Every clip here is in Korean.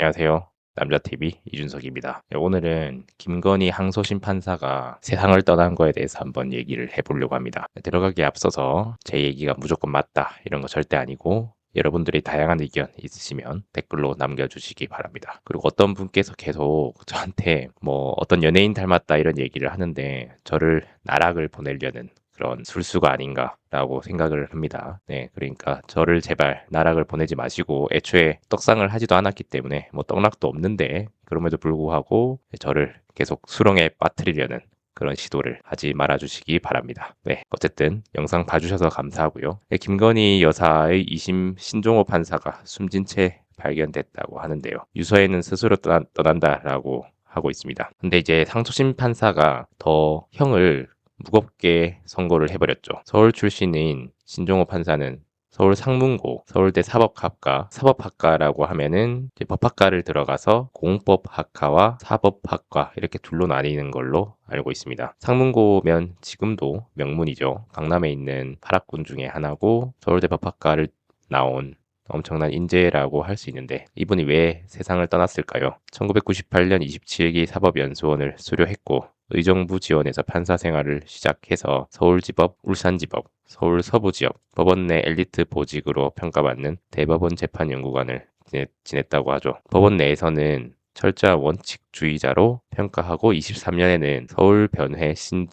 안녕하세요. 남자TV 이준석입니다. 네, 오늘은 김건희 항소심 판사가 세상을 떠난 거에 대해서 한번 얘기를 해보려고 합니다. 들어가기에 앞서서 제 얘기가 무조건 맞다 이런 거 절대 아니고 여러분들이 다양한 의견 있으시면 댓글로 남겨주시기 바랍니다. 그리고 어떤 분께서 계속 저한테 뭐 어떤 연예인 닮았다 이런 얘기를 하는데 저를 나락을 보내려는 그런 술수가 아닌가라고 생각을 합니다. 네, 그러니까 저를 제발 나락을 보내지 마시고 애초에 떡상을 하지도 않았기 때문에 뭐 떡락도 없는데 그럼에도 불구하고 저를 계속 수렁에 빠뜨리려는 그런 시도를 하지 말아주시기 바랍니다. 네, 어쨌든 영상 봐주셔서 감사하고요. 네, 김건희 여사의 2심 신종호 판사가 숨진 채 발견됐다고 하는데요. 유서에는 스스로 떠난다라고 하고 있습니다. 근데 이제 상소심 판사가 더 형을 무겁게 선고를 해버렸죠. 서울 출신인 신종호 판사는 서울 상문고, 서울대 사법학과라고 하면은 이제 법학과를 들어가서 공법학과와 사법학과 이렇게 둘로 나뉘는 걸로 알고 있습니다. 상문고면 지금도 명문이죠. 강남에 있는 8학군 중에 하나고 서울대 법학과를 나온 엄청난 인재라고 할 수 있는데 이분이 왜 세상을 떠났을까요? 1998년 27기 사법연수원을 수료했고 의정부 지원에서 판사 생활을 시작해서 서울지법, 울산지법, 서울 서부지역, 법원 내 엘리트 보직으로 평가받는 대법원 재판연구관을 지냈다고 하죠. 법원 내에서는 철저한 원칙주의자로 평가하고 23년에는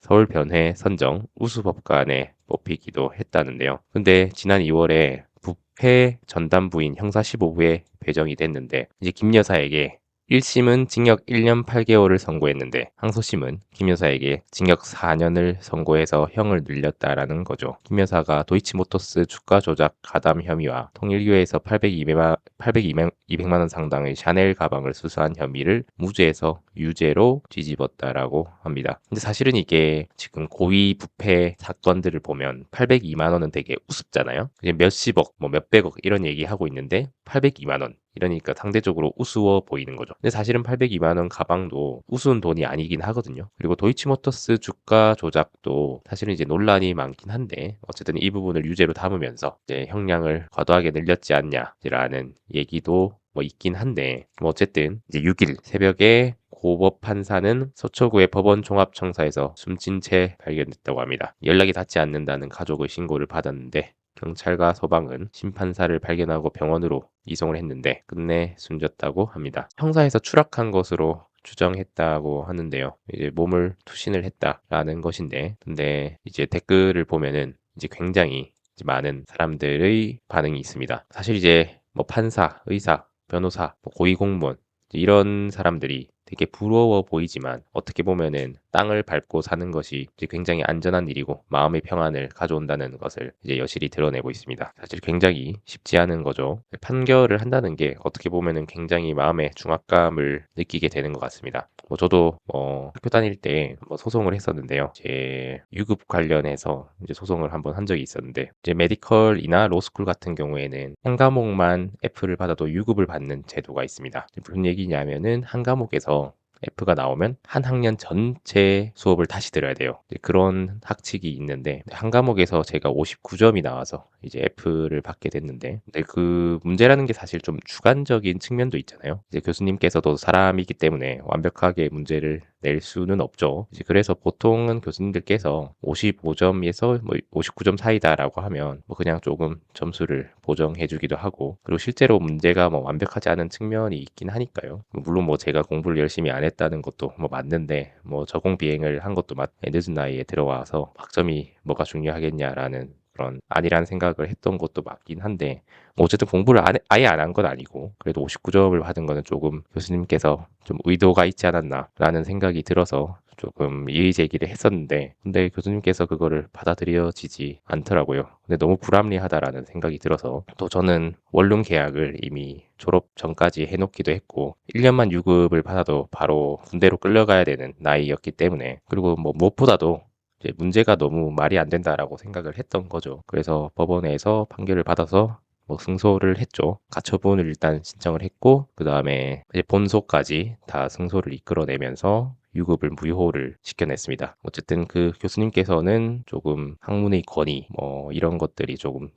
서울변회 선정 우수법관에 뽑히기도 했다는데요. 근데 지난 2월에 부패 전담부인 형사 15부에 배정이 됐는데 이제 김 여사에게 1심은 징역 1년 8개월을 선고했는데 항소심은 김 여사에게 징역 4년을 선고해서 형을 늘렸다라는 거죠. 김 여사가 도이치모터스 주가 조작 가담 혐의와 통일교에서 200만 원 상당의 샤넬 가방을 수수한 혐의를 무죄에서 유죄로 뒤집었다라고 합니다. 근데 사실은 이게 지금 고위 부패 사건들을 보면 802만 원은 되게 우습잖아요. 그냥 몇십억, 뭐 몇백억 이런 얘기하고 있는데 802만 원 이러니까 상대적으로 우스워 보이는 거죠. 근데 사실은 802만 원 가방도 우스운 돈이 아니긴 하거든요. 그리고 도이치모터스 주가 조작도 사실은 이제 논란이 많긴 한데 어쨌든 이 부분을 유죄로 담으면서 이제 형량을 과도하게 늘렸지 않냐라는 얘기도 뭐 있긴 한데 뭐 어쨌든 이제 6일 새벽에 고법 판사는 서초구의 법원 종합청사에서 숨진 채 발견됐다고 합니다. 연락이 닿지 않는다는 가족의 신고를 받았는데 경찰과 소방은 심판사를 발견하고 병원으로 이송을 했는데 끝내 숨졌다고 합니다. 형사에서 추락한 것으로 추정했다고 하는데요. 이제 몸을 투신을 했다라는 것인데, 근데 이제 댓글을 보면은 이제 굉장히 이제 많은 사람들의 반응이 있습니다. 사실 이제 뭐 판사, 의사, 변호사, 뭐 고위공무원 이런 사람들이 되게 부러워 보이지만 어떻게 보면은 땅을 밟고 사는 것이 이제 굉장히 안전한 일이고 마음의 평안을 가져온다는 것을 이제 여실히 드러내고 있습니다. 사실 굉장히 쉽지 않은 거죠. 판결을 한다는 게 어떻게 보면은 굉장히 마음의 중압감을 느끼게 되는 것 같습니다. 뭐 저도 뭐 학교 다닐 때 뭐 소송을 했었는데요. 제 유급 관련해서 이제 소송을 한번 한 적이 있었는데 이제 메디컬이나 로스쿨 같은 경우에는 한 과목만 F를 받아도 유급을 받는 제도가 있습니다. 무슨 얘기냐면은 한 과목에서 F가 나오면 한 학년 전체 수업을 다시 들어야 돼요. 그런 학칙이 있는데 한 과목에서 제가 59점이 나와서 이제 F를 받게 됐는데 근데 그 문제라는 게 사실 좀 주관적인 측면도 있잖아요. 이제 교수님께서도 사람이기 때문에 완벽하게 문제를 낼 수는 없죠. 이제 그래서 보통은 교수님들께서 55점에서 뭐 59점 사이다라고 하면 뭐 그냥 조금 점수를 보정해 주기도 하고 그리고 실제로 문제가 뭐 완벽하지 않은 측면이 있긴 하니까요. 물론 뭐 제가 공부를 열심히 안 했다는 것도 뭐 맞는데 뭐 저공 비행을 한 것도 늦은 나이에 들어와서 학점이 뭐가 중요하겠냐라는 그런 아니란 생각을 했던 것도 맞긴 한데 뭐 어쨌든 공부를 아예 안 한 건 아니고 그래도 59점을 받은 거는 조금 교수님께서 좀 의도가 있지 않았나라는 생각이 들어서 조금 이의 제기를 했었는데 근데 교수님께서 그거를 받아들여지지 않더라고요. 근데 너무 불합리하다라는 생각이 들어서 또 저는 원룸 계약을 이미 졸업 전까지 해놓기도 했고 1년만 유급을 받아도 바로 군대로 끌려가야 되는 나이였기 때문에 그리고 뭐 무엇보다도 이제 문제가 너무 말이 안 된다라고 생각을 했던 거죠. 그래서 법원에서 판결을 받아서 뭐 승소를 했죠. 가처분을 일단 신청을 했고 그 다음에 본소까지 다 승소를 이끌어내면서 유급을 무효를 시켜냈습니다. 어쨌든 그 교수님께서는 조금 학문의 권위 뭐 이런 것들이 조금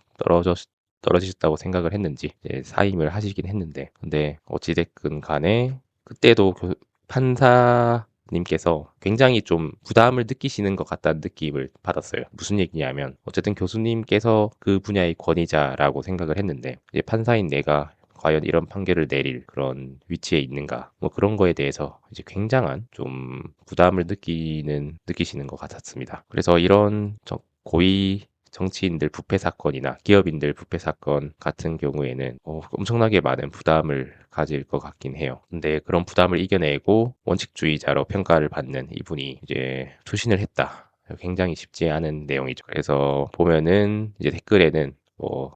떨어지셨다고 생각을 했는지 이제 사임을 하시긴 했는데, 근데 어찌 됐든 간에 그때도 판사님께서 굉장히 좀 부담을 느끼시는 것 같다는 느낌을 받았어요. 무슨 얘기냐면 어쨌든 교수님께서 그 분야의 권위자라고 생각을 했는데, 이제 판사인 내가 과연 이런 판결을 내릴 그런 위치에 있는가, 뭐 그런 거에 대해서 이제 굉장한 좀 부담을 느끼시는 것 같았습니다. 그래서 이런 고위 정치인들 부패 사건이나 기업인들 부패 사건 같은 경우에는 엄청나게 많은 부담을 가질 것 같긴 해요. 근데 그런 부담을 이겨내고 원칙주의자로 평가를 받는 이분이 이제 투신을 했다. 굉장히 쉽지 않은 내용이죠. 그래서 보면은 이제 댓글에는 뭐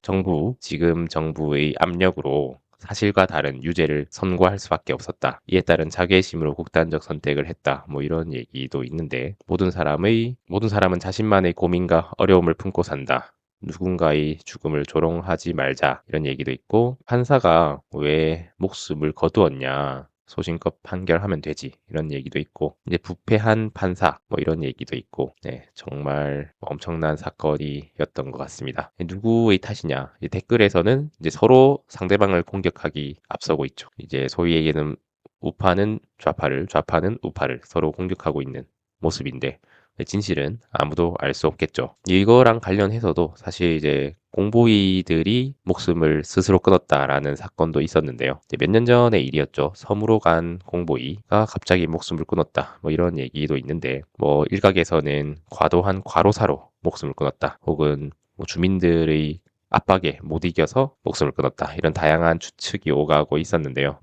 지금 정부의 압력으로 사실과 다른 유죄를 선고할 수밖에 없었다. 이에 따른 자괴심으로 극단적 선택을 했다. 뭐 이런 얘기도 있는데, 모든 사람은 자신만의 고민과 어려움을 품고 산다. 누군가의 죽음을 조롱하지 말자. 이런 얘기도 있고, 판사가 왜 목숨을 거두었냐. 소신껏 판결하면 되지. 이런 얘기도 있고, 이제 부패한 판사, 뭐 이런 얘기도 있고, 네, 정말 엄청난 사건이었던 것 같습니다. 누구의 탓이냐? 이 댓글에서는 이제 서로 상대방을 공격하기 앞서고 있죠. 이제 소위 얘기는 우파는 좌파를, 좌파는 우파를 서로 공격하고 있는 모습인데, 진실은 아무도 알 수 없겠죠. 이거랑 관련해서도 사실 이제 공보위들이 목숨을 스스로 끊었다라는 사건도 있었는데요. 몇 년 전의 일이었죠. 섬으로 간 공보위가 갑자기 목숨을 끊었다. 뭐 이런 얘기도 있는데, 뭐 일각에서는 과도한 과로사로 목숨을 끊었다. 혹은 뭐 주민들의 압박에 못 이겨서 목숨을 끊었다. 이런 다양한 추측이 오가고 있었는데요.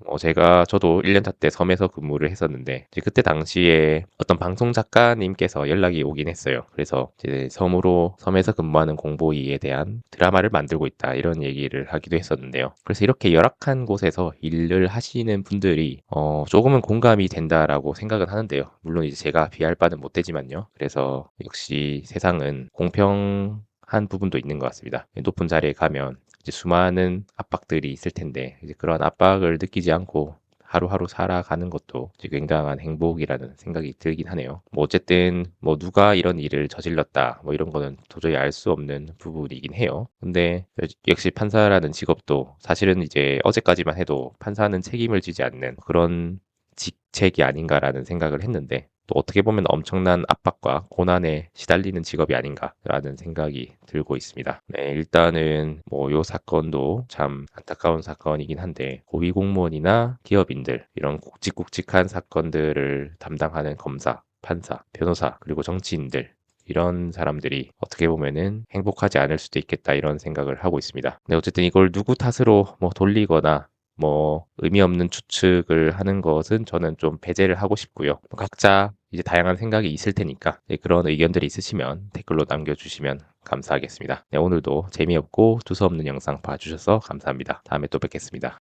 저도 1년차 때 섬에서 근무를 했었는데, 이제 그때 당시에 어떤 방송 작가님께서 연락이 오긴 했어요. 그래서 이제 섬에서 근무하는 공보위에 대한 드라마를 만들고 있다. 이런 얘기를 하기도 했었는데요. 그래서 이렇게 열악한 곳에서 일을 하시는 분들이 조금은 공감이 된다라고 생각은 하는데요. 물론 이제 제가 비할 바는 못 되지만요. 그래서 역시 세상은 공평한 부분도 있는 것 같습니다. 높은 자리에 가면 이제 수많은 압박들이 있을 텐데, 이제 그런 압박을 느끼지 않고 하루하루 살아가는 것도 이제 굉장한 행복이라는 생각이 들긴 하네요. 뭐 어쨌든 뭐 누가 이런 일을 저질렀다 뭐 이런 거는 도저히 알 수 없는 부분이긴 해요. 근데 역시 판사라는 직업도 사실은 이제 어제까지만 해도 판사는 책임을 지지 않는 그런 직책이 아닌가라는 생각을 했는데, 또 어떻게 보면 엄청난 압박과 고난에 시달리는 직업이 아닌가라는 생각이 들고 있습니다. 네, 일단은 뭐 요 사건도 참 안타까운 사건이긴 한데, 고위공무원이나 기업인들 이런 굵직굵직한 사건들을 담당하는 검사, 판사, 변호사, 그리고 정치인들, 이런 사람들이 어떻게 보면은 행복하지 않을 수도 있겠다 이런 생각을 하고 있습니다. 네, 어쨌든 이걸 누구 탓으로 뭐 돌리거나 뭐 의미 없는 추측을 하는 것은 저는 좀 배제를 하고 싶고요. 각자 이제 다양한 생각이 있을 테니까 그런 의견들이 있으시면 댓글로 남겨주시면 감사하겠습니다. 네, 오늘도 재미없고 두서없는 영상 봐주셔서 감사합니다. 다음에 또 뵙겠습니다.